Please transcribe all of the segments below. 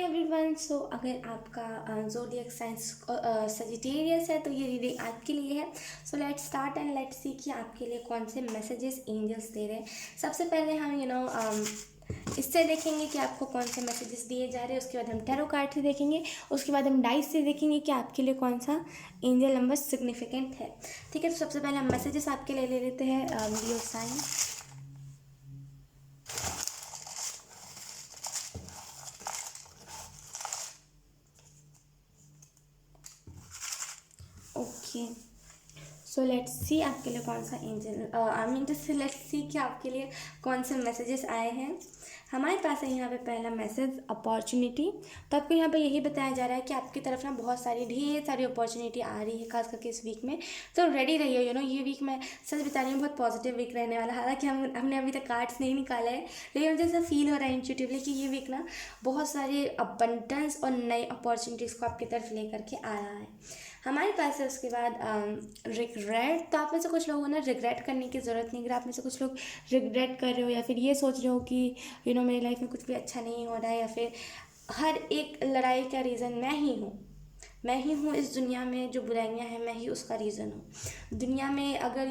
Everyone. सो अगर आपका zodiac science Sagittarius है तो ये रीडिंग आपके लिए है। So let's start and let's see कि आपके लिए कौन से मैसेजेस एंजल्स दे रहे हैं। सबसे पहले हम इससे देखेंगे कि आपको कौन से मैसेजेस दिए जा रहे हैं। उसके बाद हम टैरो कार्ड से देखेंगे। उसके बाद हम डाइस से देखेंगे कि आपके लिए कौन सा एंजल नंबर सिग्निफिकेंट है। ठीक है, तो सबसे पहले हम मैसेजेस आपके लिए ले लेते हैं Leo sign. Okay, so let's see आपके लिए कौन सा angel I mean just let's see कि आपके लिए कौन से मैसेजेस आए हैं। हमारे पास है यहाँ पे पहला मैसेज अपॉर्चुनिटी। तो आपको यहाँ पे यही बताया जा रहा है कि आपकी तरफ ना बहुत सारी ढेर सारी अपॉर्चुनिटी आ रही है, खास करके इस वीक में। तो रेडी रहिए। ये वीक मैं सच बता रही हूँ बहुत पॉजिटिव वीक रहने वाला। हालांकि हमने अभी तक कार्ड्स नहीं निकाले हैं, लेकिन मुझे ऐसा फील हो रहा है इंट्यूटिवली कि ये वीक ना बहुत सारे अबंडेंस और नई अपॉर्चुनिटीज़ को आपकी तरफ लेकर के आ रहा है। हमारे पास है उसके बाद रिग्रेट। तो आप में से कुछ लोगों ने रिग्रेट करने की ज़रूरत नहीं। अगर आप में से कुछ लोग रिग्रेट कर रहे हो या फिर ये सोच रहे हो कि मेरी लाइफ में कुछ भी अच्छा नहीं हो रहा है, या फिर हर एक लड़ाई का रीज़न मैं ही हूँ इस दुनिया में, जो बुराइयाँ हैं मैं ही उसका रीज़न हूँ दुनिया में। अगर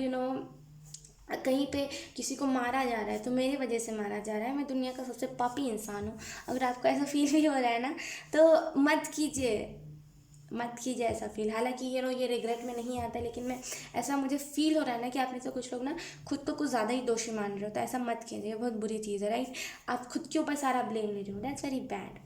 कहीं पे किसी को मारा जा रहा है तो मेरी वजह से मारा जा रहा है, मैं दुनिया का सबसे पापी इंसान हूँ। अगर आपको ऐसा फील भी हो रहा है ना, तो मत कीजिए ऐसा फील। हालांकि ये रिग्रेट में नहीं आता, लेकिन मैं ऐसा मुझे फील हो रहा है ना कि आप में से कुछ लोग ना खुद को कुछ ज़्यादा ही दोषी मान रहे हो। तो ऐसा मत कीजिए, बहुत बुरी चीज़ है, राइट। आप खुद के ऊपर सारा ब्लेम ले रहे हो, दैट्स वेरी बैड।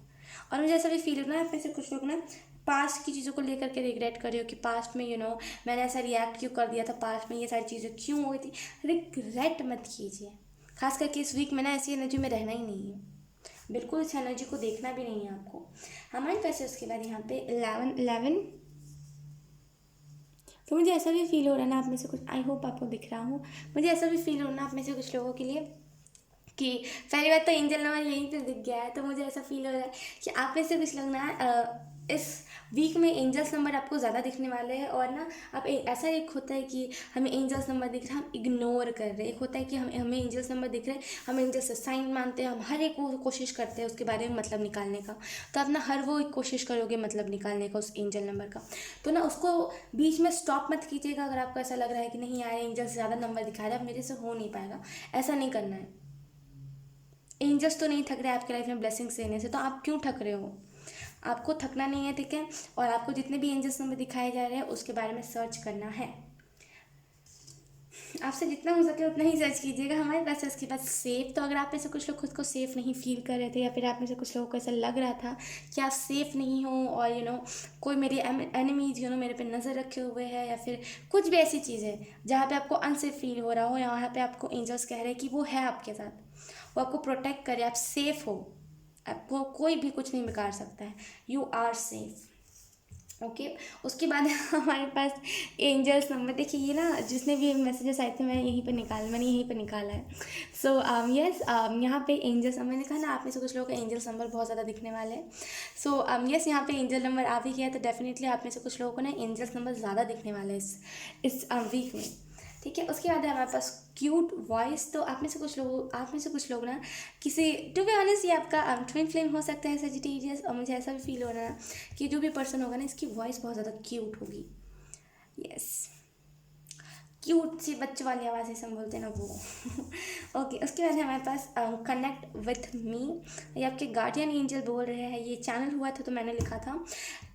और मुझे ऐसा भी फील हो रहा है आप में से कुछ लोग ना पास्ट की चीज़ों को लेकर के रिग्रेट कर रहे हो कि पास्ट में मैंने ऐसा रिएक्ट क्यों कर दिया था, पास्ट में ये सारी चीज़ें क्यों हुई थी। रिग्रेट मत कीजिए। खास करके इस वीक में ना ऐसी एनर्जी में रहना ही नहीं है, बिल्कुल इस एनर्जी को देखना भी नहीं है आपको। हमारे पास उसके बाद यहाँ पे 11। तो मुझे ऐसा भी फील हो रहा है ना आप में से कुछ, आई होप आपको दिख रहा हूँ, मुझे ऐसा भी फील हो रहा है ना आप में से कुछ लोगों के लिए कि पहली बात तो एंजल नंबर यहीं पे दिख गया है। तो मुझे ऐसा फील हो रहा है कि आप में से कुछ लोग ना इस वीक में एंजल्स नंबर आपको ज़्यादा दिखने वाले हैं। और ना आप ऐसा एक होता है कि हमें एंजल्स नंबर दिख रहा है, हम इग्नोर कर रहे हैं। एक होता है कि हमें एंजल्स नंबर दिख रहे हैं, हम एंजल्स से साइन मानते हैं, हम हर एक वो कोशिश करते हैं उसके बारे में मतलब निकालने का। तो आप ना हर वो एक कोशिश करोगे मतलब निकालने का उस एंजल नंबर का। तो ना उसको बीच में स्टॉप मत कीजिएगा। अगर आपको ऐसा लग रहा है कि नहीं यार एंजल से ज़्यादा नंबर दिखा रहा है, अब मेरे से हो नहीं पाएगा, ऐसा नहीं करना है। एंजल्स तो नहीं थक रहे आपके लाइफ में ब्लेसिंग्स देने से, तो आप क्यों थक रहे हो? आपको थकना नहीं है, ठीक है। और आपको जितने भी एंजल्स नंबर दिखाए जा रहे हैं उसके बारे में सर्च करना है। आपसे जितना हो सके उतना ही सर्च कीजिएगा। हमारे पास है उसके बाद सेफ। तो अगर आप में से कुछ लोग खुद को सेफ नहीं फील कर रहे थे, या फिर आप में से कुछ लोगों को ऐसा लग रहा था कि आप सेफ नहीं हो, और कोई मेरे एनिमीज मेरे पे नज़र रखे हुए हैं, या फिर कुछ भी ऐसी चीज़ है जहाँ पे आपको अनसेफ फील हो रहा हो, यहाँ पे आपको एंजल्स कह रहे हैं कि वो है आपके साथ, वो आपको प्रोटेक्ट करे, आप सेफ हो, आपको कोई भी कुछ नहीं बिगाड़ सकता है, यू आर सेफ। ओके, उसके बाद हमारे पास एंजल्स नंबर देखिए। ये ना जिसने भी मैसेजेस आए थे मैंने यहीं पे निकाला है। सो यस, यहाँ पे एंजल्स नंबर मैंने कहा ना आप में से कुछ लोगों का एंजल्स नंबर बहुत ज़्यादा दिखने वाले हैं। सो यस, यहाँ पे एंजल नंबर आ भी गया, तो डेफिनेटली आप में से कुछ लोगों को ना एंजल्स नंबर ज़्यादा दिखने वाले हैं इस वीक में। ठीक है, उसके बाद है हमारे पास क्यूट वॉइस। तो आप में से कुछ लोग ना किसी, टू बी ऑनेस्ट ये आपका ट्विन फ्लेम हो सकता है सजिटेरियस। और मुझे ऐसा भी फील हो रहा है कि जो भी पर्सन होगा ना इसकी वॉइस बहुत ज़्यादा क्यूट होगी। यस, क्यूट सी बच्चों वाली आवाज़ जैसे हम बोलते हैं ना, वो ओके। उसके बाद है हमारे पास कनेक्ट विथ मी। ये आपके गार्डियन एंजल बोल रहे हैं। ये चैनल हुआ था तो मैंने लिखा था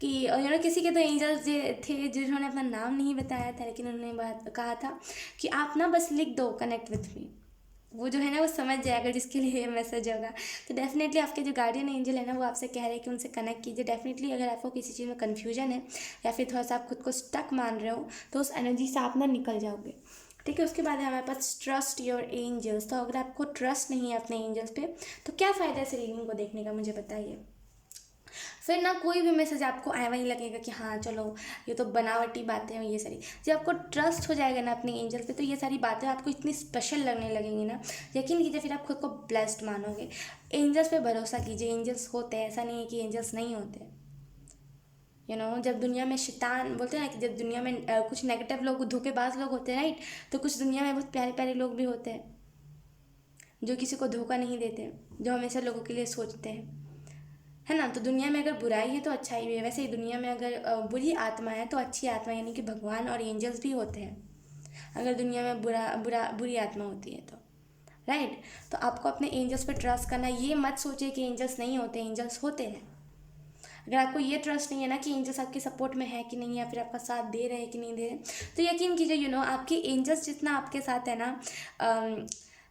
कि किसी के तो एंजल्स थे जिन्होंने अपना नाम नहीं बताया था, लेकिन उन्होंने कहा था कि आप ना बस लिख दो कनेक्ट विथ मी, वो जो है ना वो समझ जाएगा जिसके लिए ये मैसेज होगा। तो डेफिनेटली आपके जो गार्डियन एंजल है ना वो आपसे कह रहे हैं कि उनसे कनेक्ट कीजिए। डेफिनेटली अगर आपको किसी चीज़ में कन्फ्यूजन है, या फिर थोड़ा सा आप खुद को स्टक मान रहे हो, तो उस एनर्जी से आप ना निकल जाओगे। ठीक है, उसके बाद है हमारे पास ट्रस्ट योर एंजल्स। तो अगर आपको ट्रस्ट नहीं है अपने एंजल्स पे, तो क्या फ़ायदा है इस रीडिंग को देखने का, मुझे बताइए। फिर ना कोई भी मैसेज आपको आया वही लगेगा कि हाँ चलो ये तो बनावटी बातें हैं ये सारी। जब आपको ट्रस्ट हो जाएगा ना अपने एंजल पे, तो ये सारी बातें आपको इतनी स्पेशल लगने लगेंगी ना, यकीन कीजिए फिर आप खुद को ब्लेस्ड मानोगे। एंजल्स पे भरोसा कीजिए, एंजल्स होते हैं, ऐसा नहीं है कि एंजल्स नहीं होते। जब दुनिया में शैतान बोलते हैं ना, कि जब दुनिया में कुछ नेगेटिव लोग, धोखेबाज लोग होते हैं, राइट, तो कुछ दुनिया में बहुत प्यारे प्यारे लोग भी होते हैं जो किसी को धोखा नहीं देते, जो हमेशा लोगों के लिए सोचते हैं। है ना। तो दुनिया में अगर बुराई है तो अच्छाई भी है, वैसे ही दुनिया में अगर बुरी आत्मा है तो अच्छी आत्मा यानी कि भगवान और एंजल्स भी होते हैं। अगर दुनिया में बुरी आत्मा होती है तो राइट। तो आपको अपने एंजल्स पे ट्रस्ट करना है। ये मत सोचिए कि एंजल्स नहीं होते, एंजल्स होते हैं। अगर आपको ये ट्रस्ट नहीं है ना कि एंजल्स आपके सपोर्ट में है कि नहीं, या फिर आपका साथ दे रहे हैं कि नहीं दे रहे, तो यकीन कीजिए आपके एंजल्स जितना आपके साथ है ना,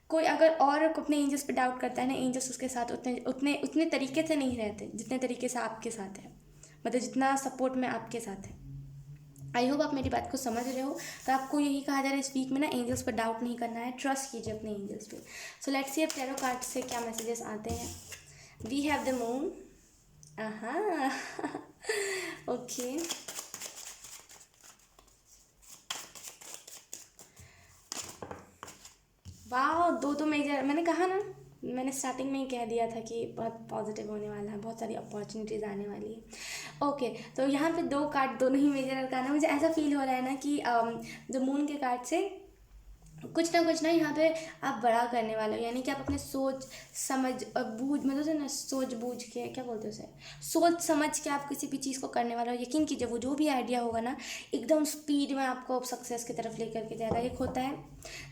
कोई अगर और अपने एंजल्स पे डाउट करता है ना, एंजल्स उसके साथ उतने उतने उतने तरीके से नहीं रहते जितने तरीके से आपके साथ है, मतलब जितना सपोर्ट में आपके साथ है। आई होप आप मेरी बात को समझ रहे हो। तो आपको यही कहा जा रहा है इस वीक में ना, एंजल्स पर डाउट नहीं करना है, ट्रस्ट कीजिए अपने एंजल्स पे। सो लेट्स सी अब टैरो कार्ड से क्या मैसेजेस आते हैं। We have the moon. हाँ ओके वाह, दो मेजर, मैंने कहा ना, मैंने स्टार्टिंग में ही कह दिया था कि बहुत पॉजिटिव होने वाला है, बहुत सारी अपॉर्चुनिटीज़ आने वाली है। ओके तो यहाँ पे दो कार्ड दोनों ही मेजर अरकान है। मुझे ऐसा फील हो रहा है ना कि जो मून के कार्ड से कुछ ना यहाँ पे आप बड़ा करने वाले हो, यानी कि आप अपने सोच समझ और बूझ, मतलब से ना सोच बूझ के, क्या बोलते हैं उसे, सोच समझ के आप किसी भी चीज़ को करने वाले हो। यकीन कीजिए वो जो भी आइडिया होगा ना, एकदम स्पीड में आपको सक्सेस की तरफ लेकर के जाएगा। एक होता है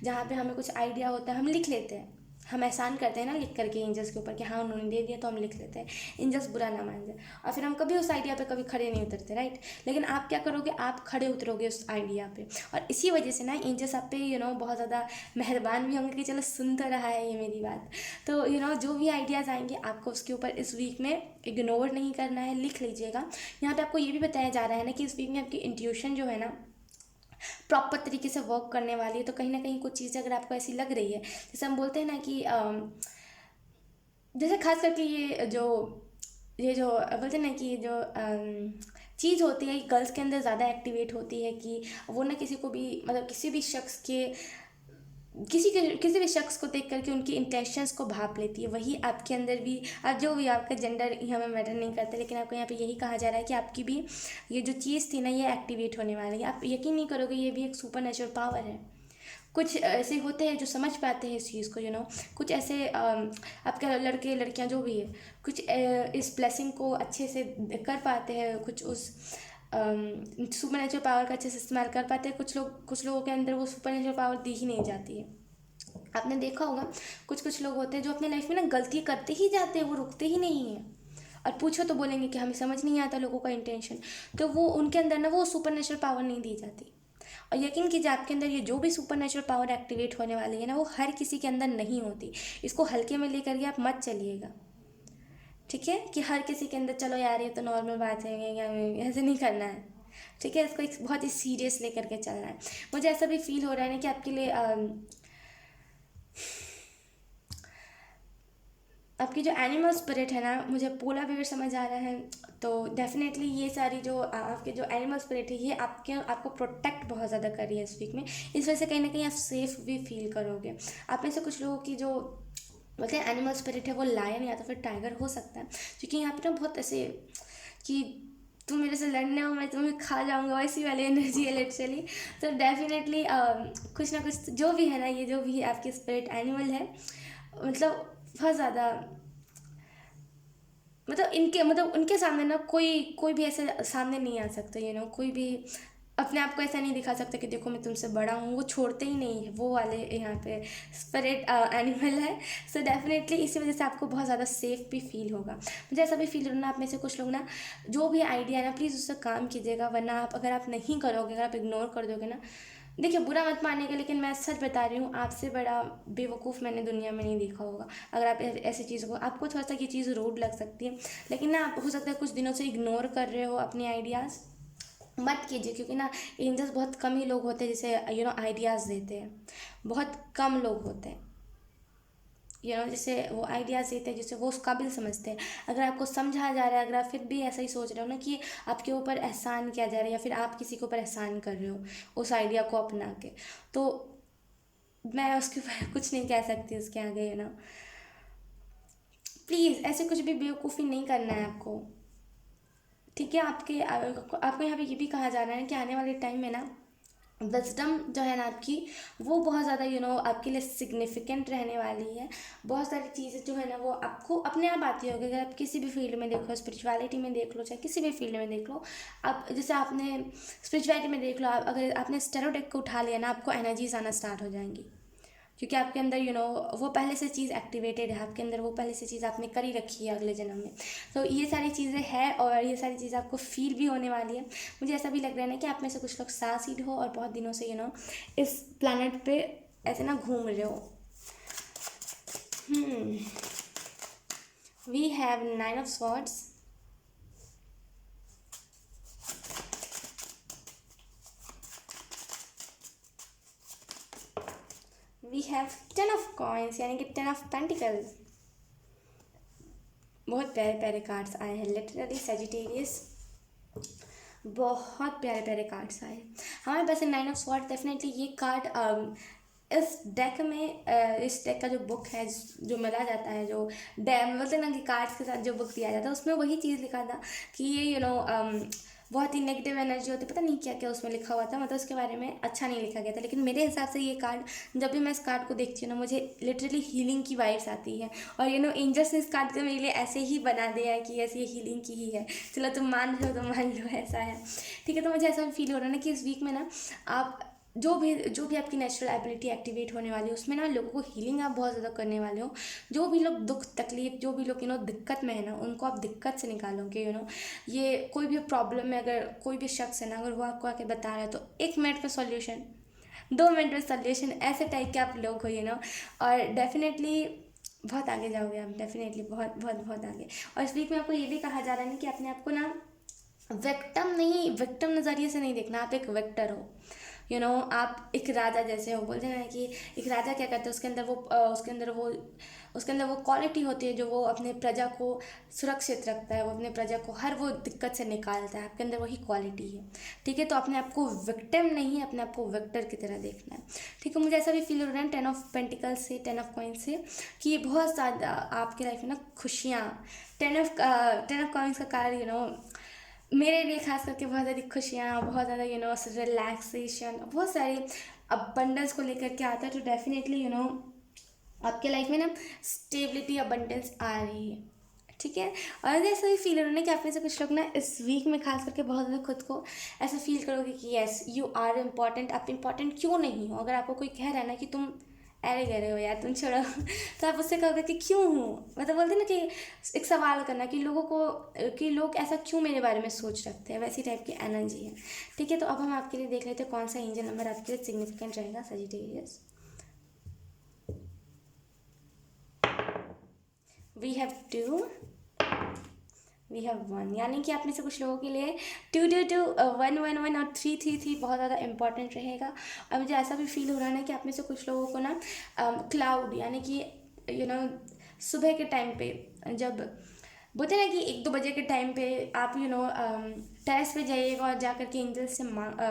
जहाँ पे हमें कुछ आइडिया होता है, हम लिख लेते हैं, हम एहसान करते हैं ना लिख करके एंजल्स के ऊपर कि हाँ उन्होंने दे दिया तो हम लिख लेते हैं, एंजल्स बुरा ना मान जाए, और फिर हम कभी उस आइडिया पे कभी खड़े नहीं उतरते, राइट। लेकिन आप क्या करोगे, आप खड़े उतरोगे उस आइडिया पे, और इसी वजह से ना एंजल्स आप पे बहुत ज़्यादा मेहरबान भी होंगे कि चलो सुन तो रहा है ये मेरी बात। तो जो भी आइडियाज़ आएंगे आपको उसके ऊपर इस वीक में इग्नोर नहीं करना है, लिख लीजिएगा। यहाँ पे आपको ये भी बताया जा रहा है ना कि इस वीक में आपकी इंट्यूशन जो है ना प्रॉपर तरीके से वर्क करने वाली है। तो कहीं ना कहीं कुछ चीज़ें अगर आपको ऐसी लग रही है, जैसे हम बोलते हैं ना कि जैसे खास करके ये जो बोलते हैं ना कि ये जो चीज़ होती है गर्ल्स के अंदर ज़्यादा एक्टिवेट होती है, कि वो ना किसी को भी, मतलब किसी भी शख्स को देख करके उनकी इंटेंशंस को भाप लेती है। वही आपके अंदर भी, अब जो भी आपका जेंडर यहाँ में मैटर नहीं करता, लेकिन आपको यहाँ पे यही कहा जा रहा है कि आपकी भी ये जो चीज़ थी ना ये एक्टिवेट होने वाली है। आप यकीन नहीं करोगे, ये भी एक सुपर नेचुरल पावर है। कुछ ऐसे होते हैं जो समझ पाते हैं इस चीज़ को, कुछ ऐसे आपके लड़के लड़कियां जो भी है, कुछ इस ब्लेसिंग को अच्छे से कर पाते हैं, कुछ उस सुपर नेचुरल पावर का अच्छे से इस्तेमाल कर पाते हैं। कुछ लोगों के अंदर वो सुपर नेचुरल पावर दी ही नहीं जाती है। आपने देखा होगा कुछ लोग होते हैं जो अपने लाइफ में ना गलती करते ही जाते हैं, वो रुकते ही नहीं है, और पूछो तो बोलेंगे कि हमें समझ नहीं आता लोगों का इंटेंशन। तो वो उनके अंदर ना वो सुपर नेचुरल पावर नहीं दी जाती। और यकीन कीजिए आपके अंदर ये जो भी सुपर नेचुरल पावर एक्टिवेट होने वाली है ना, वो हर किसी के अंदर नहीं होती। इसको हल्के में लेकर के आप मत चलिएगा, ठीक है, कि हर किसी के अंदर चलो यार ये तो नॉर्मल बात है, ऐसे नहीं करना है, ठीक है। इसको एक बहुत ही सीरियस लेकर के चलना है। मुझे ऐसा भी फील हो रहा है ना कि आपके लिए आपकी जो एनिमल स्पिरिट है ना, मुझे पोला बेयर समझ आ रहा है। तो डेफिनेटली ये सारी जो आपके जो एनिमल स्पिरिट है, ये आपको प्रोटेक्ट बहुत ज़्यादा कर रही है इस वीक में। इस वजह से कहीं ना कहीं आप सेफ भी फील करोगे। आप में से कुछ लोगों की जो बोलते हैं एनिमल स्पिरिट है, वो लायन या तो फिर टाइगर हो सकता है, क्योंकि यहाँ पे ना बहुत ऐसे कि तुम मेरे से लड़ने हो मैं तुम्हें खा जाऊंगा, वैसी वाली एनर्जी है लिटरली। तो डेफिनेटली कुछ ना कुछ जो भी है ना, ये जो भी आपकी स्पिरिट एनिमल है, मतलब बहुत ज़्यादा, मतलब उनके सामने ना कोई भी ऐसे सामने नहीं आ सकता, कोई भी अपने आप को ऐसा नहीं दिखा सकता कि देखो मैं तुमसे बड़ा हूँ। वो छोड़ते ही नहीं है, वो वाले यहाँ पे स्पिरिट एनिमल है। सो डेफिनेटली इसी वजह से आपको बहुत ज़्यादा सेफ भी फील होगा। मुझे ऐसा भी फील हो रहा, आप में से कुछ लोग ना जो भी आइडिया है ना, प्लीज़ उससे काम कीजिएगा, वरना अगर आप नहीं करोगे, अगर आप इग्नोर कर दोगे ना, देखिए बुरा मत मानिएगा, लेकिन मैं सच बता रही हूँ, आपसे बड़ा बेवकूफ़ मैंने दुनिया में नहीं देखा होगा। अगर आप ऐसी चीज़ को, आपको थोड़ा सा ये चीज़ रूड लग सकती है, लेकिन ना आप हो सकता है कुछ दिनों से इग्नोर कर रहे हो अपनी आइडियाज़, मत कीजिए। क्योंकि ना एंजल्स बहुत कम ही लोग होते हैं जैसे आइडियाज़ देते हैं, बहुत कम लोग होते हैं जैसे वो आइडियाज़ देते हैं, जिसे वो उस काबिल समझते हैं। अगर आपको समझा जा रहा है, अगर आप फिर भी ऐसा ही सोच रहे हो ना कि आपके ऊपर एहसान किया जा रहा है, या फिर आप किसी के ऊपर एहसान कर रहे हो उस आइडिया को अपना के, तो मैं उसके ऊपर कुछ नहीं कह सकती उसके आगे। प्लीज़ ऐसे कुछ भी बेवकूफ़ी नहीं करना है आपको, ठीक है। आपको यहाँ पे ये भी कहा जा रहा है कि आने वाले टाइम में ना विजडम जो है ना आपकी, वो बहुत ज़्यादा आपके लिए सिग्निफिकेंट रहने वाली है। बहुत सारी चीज़ें जो है ना वो आपको अपने आप आती होगी, अगर आप किसी भी फील्ड में देखो, स्पिरिचुअलिटी में देख लो, चाहे किसी भी फील्ड में देख लो। आप जैसे आपने स्पिरिचुअलिटी में देख लो, अगर आपने स्टेरो डेक को उठा लिया ना, आपको एनर्जीज आना स्टार्ट हो जाएंगी, क्योंकि आपके अंदर वो पहले से चीज़ एक्टिवेटेड है आपके अंदर, वो पहले से चीज़ आपने करी रखी है अगले जन्म में। तो ये सारी चीज़ें हैं और ये सारी चीज़ें आपको फील भी होने वाली है। मुझे ऐसा भी लग रहा है ना कि आप में से कुछ लोग सासीड हो और बहुत दिनों से इस प्लानट पे ऐसे ना घूम रहे हो। We have 9 of swords, we have 10 of coins यानी कि 10 ऑफ पेंटिकल्स। बहुत प्यारे प्यारे कार्ड्स आए हैं, लिटरली सजिटेरियस बहुत प्यारे प्यारे कार्ड्स आए हैं हमारे पास। 9 ऑफ स्वॉर्ड डेफिनेटली ये कार्ड इस डेक में इस डेक का जो बुक है जो मिला जाता है, जो बोलते हैं ना कि कार्ड्स के साथ जो बुक दिया जाता है, उसमें वही चीज़ लिखा था कि ये बहुत ही नेगेटिव एनर्जी होती है, पता नहीं क्या क्या उसमें लिखा हुआ था, मतलब उसके बारे में अच्छा नहीं लिखा गया था। लेकिन मेरे हिसाब से ये कार्ड, जब भी मैं इस कार्ड को देखती हूँ ना, मुझे लिटरली हीलिंग की वाइब्स आती है। और एंजल्स ने इस कार्ड को मेरे लिए ऐसे ही बना दिया है कि ऐसे ये हीलिंग की ही है। चलो तुम मान रहे हो तो मान लो, ऐसा है, ठीक है। तो मुझे ऐसा फील हो रहा है ना कि इस वीक में ना आप जो भी आपकी नेचुरल एबिलिटी एक्टिवेट होने वाली है, उसमें ना लोगों को हीलिंग आप बहुत ज़्यादा करने वाले हो। जो भी लोग दुख तकलीफ, जो भी लोग दिक्कत में है ना, उनको आप दिक्कत से निकालोगे। ये कोई भी प्रॉब्लम में अगर कोई भी शख्स है ना, अगर वो आपको आके बता रहा है तो 1 मिनट में सॉल्यूशन, 2 मिनट में सॉल्यूशन, ऐसे टाइप के आप लोग हो। और डेफिनेटली बहुत आगे जाओगे आप, डेफिनेटली बहुत बहुत बहुत आगे। और इस वीक में आपको ये भी कहा जा रहा है ना कि अपने आप को ना विक्टिम नज़रिए से नहीं देखना, आप एक विक्टर हो। आप एक राजा जैसे हो। बोलते हैं ना कि एक राजा क्या करता है, उसके अंदर वो क्वालिटी होती है जो वो अपने प्रजा को सुरक्षित रखता है, वो अपने प्रजा को हर वो दिक्कत से निकालता है। आपके अंदर वही क्वालिटी है, ठीक है। तो अपने आप को विक्टिम नहीं, अपने आप को विक्टर की तरह देखना है, ठीक है। मुझे ऐसा भी फील हो रहा है 10 ऑफ पेंटिकल्स से, 10 ऑफ कॉइन्स से, कि बहुत ज़्यादा आपकी लाइफ में ना खुशियाँ, 10 ऑफ कॉइन्स का कार्ड मेरे लिए खास करके बहुत ज़्यादा खुशियाँ, बहुत ज़्यादा रिलैक्सेशन, बहुत सारी अबंडेंस को लेकर के आता है। तो डेफिनेटली आपके लाइफ में ना स्टेबिलिटी, अबंडेंस आ रही है, ठीक है। और मुझे ऐसा भी फील हो रहा है ना कि आप में से कुछ लोग ना इस वीक में खास करके बहुत ज़्यादा खुद को ऐसा फील करोगे कि येस यू आर इम्पॉर्टेंट। आप इम्पॉर्टेंट क्यों नहीं हो? अगर आपको कोई कह रहा है ना कि तुम अरे गह रहे हो यार, तुम छोड़ो तो आप उससे कहोगे कि क्यों हूँ, मतलब बोलते ना कि एक सवाल करना कि लोग ऐसा क्यों मेरे बारे में सोच रखते हैं, वैसी टाइप की एनर्जी है, ठीक है। तो अब हम आपके लिए देख लेते हैं कौन सा एंजल नंबर आपके लिए सिग्निफिकेंट रहेगा, Sagittarius. We have 2, we have 1, यानी कि आप में से कुछ लोगों के लिए 2 2 2 1 1 1 और 3 3 3 बहुत ज़्यादा इंपॉर्टेंट रहेगा। और मुझे ऐसा भी फील हो रहा है ना कि आप में से कुछ लोगों को ना क्लाउड, यानी कि सुबह के टाइम पे, जब बोलते हैं ना कि 1-2 बजे के टाइम पे आप टेरेस पे जाइएगा और जा करके एंजल से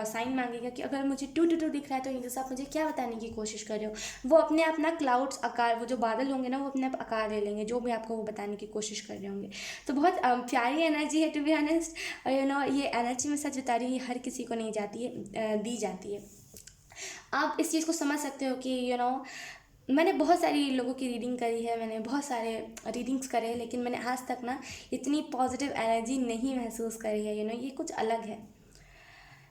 साइन मांगेगा कि अगर मुझे 2 2 2 दिख रहा है तो एंजल्स आप मुझे क्या बताने की कोशिश कर रहे हो। वो अपने आप ना क्लाउड्स आकार, वो जो बादल होंगे ना, वो अपने आप आकार ले लेंगे जो भी आपको वो बताने की कोशिश कर रहे होंगे। तो बहुत प्यारी एनर्जी है टू बी ऑनेस्ट। ये एनर्जी में सच बता रही है, हर किसी को नहीं जाती है, दी जाती है। आप इस चीज़ को समझ सकते हो कि मैंने बहुत सारी लोगों की रीडिंग करी है, मैंने बहुत सारे रीडिंग्स करे हैं, लेकिन मैंने आज तक ना इतनी पॉजिटिव एनर्जी नहीं महसूस करी है। ये कुछ अलग है,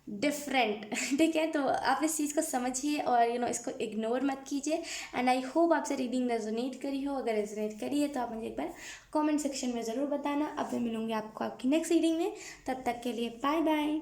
डिफरेंट ठीक है। तो आप इस चीज़ को समझिए और इसको इग्नोर मत कीजिए। एंड आई होप आपसे रीडिंग रेजोनेट करी हो। अगर रेजोनेट करी है तो आप मुझे एक बार कमेंट सेक्शन में ज़रूर बताना। अब मैं मिलूँगी आपको आपकी नेक्स्ट रीडिंग में, तब तक के लिए बाय बाय।